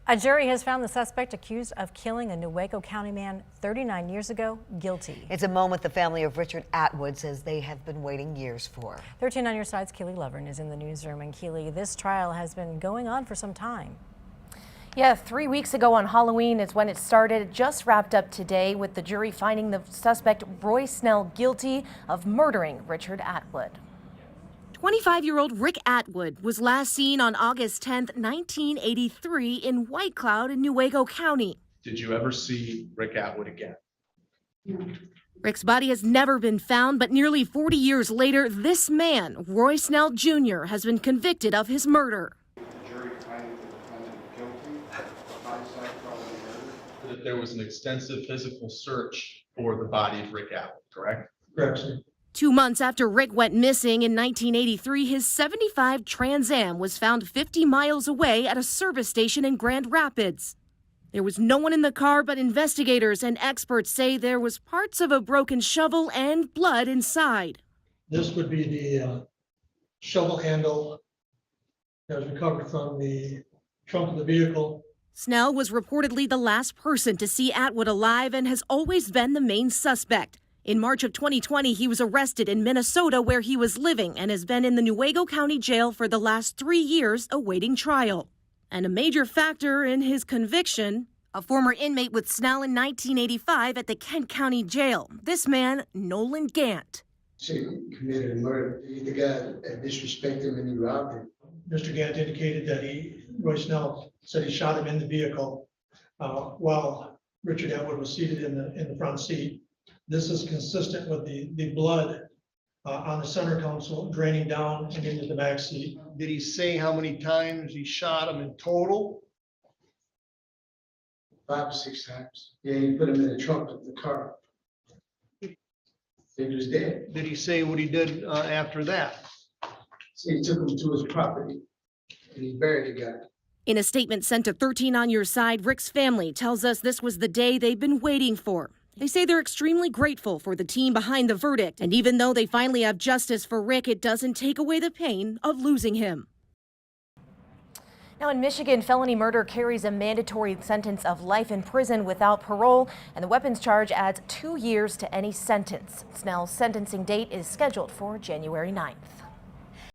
A jury has found the suspect accused of killing a Newaygo County man 39 years ago guilty. It's a moment the family of Richard Atwood says they have been waiting years for. 13 on your side's Keely Lovern is in the newsroom. And Keely, this trial has been going on for some time. Yeah, 3 weeks ago on Halloween is when it started. It just wrapped up today with the jury finding the suspect Roy Snell guilty of murdering Richard Atwood. 25-year-old Rick Atwood was last seen on August 10, 1983 in White Cloud in Newaygo County. Did you ever see Rick Atwood again? Rick's body has never been found, but nearly 40 years later, this man, Roy Snell Jr., has been convicted of his murder. That there was an extensive physical search for the body of Rick Atwood, correct? Correct, sir. 2 months after Rick went missing in 1983, his 75 Trans Am was found 50 miles away at a service station in Grand Rapids. There was no one in the car, but investigators and experts say there was parts of a broken shovel and blood inside. This would be the shovel handle that was recovered from the trunk of the vehicle. Snell was reportedly the last person to see Atwood alive and has always been the main suspect. In March of 2020, he was arrested in Minnesota where he was living and has been in the Newaygo County Jail for the last 3 years awaiting trial. And a major factor in his conviction, a former inmate with Snell in 1985 at the Kent County Jail. This man, Nolan Gant. He committed a murder. The guy disrespected him and he robbed him. Mr. Gant indicated that Roy Snell said he shot him in the vehicle while Richard Atwood was seated in the front seat. This is consistent with the blood on the center console draining down and into the back seat. Did he say how many times he shot him in total? 5 or 6 times. Yeah, he put him in the trunk of the car. He was dead. Did he say what he did after that? So he took him to his property and he buried the guy. In a statement sent to 13 on your side, Rick's family tells us this was the day they've been waiting for. They say they're extremely grateful for the team behind the verdict. And even though they finally have justice for Rick, it doesn't take away the pain of losing him. Now in Michigan, felony murder carries a mandatory sentence of life in prison without parole, and the weapons charge adds 2 years to any sentence. Snell's sentencing date is scheduled for January 9th.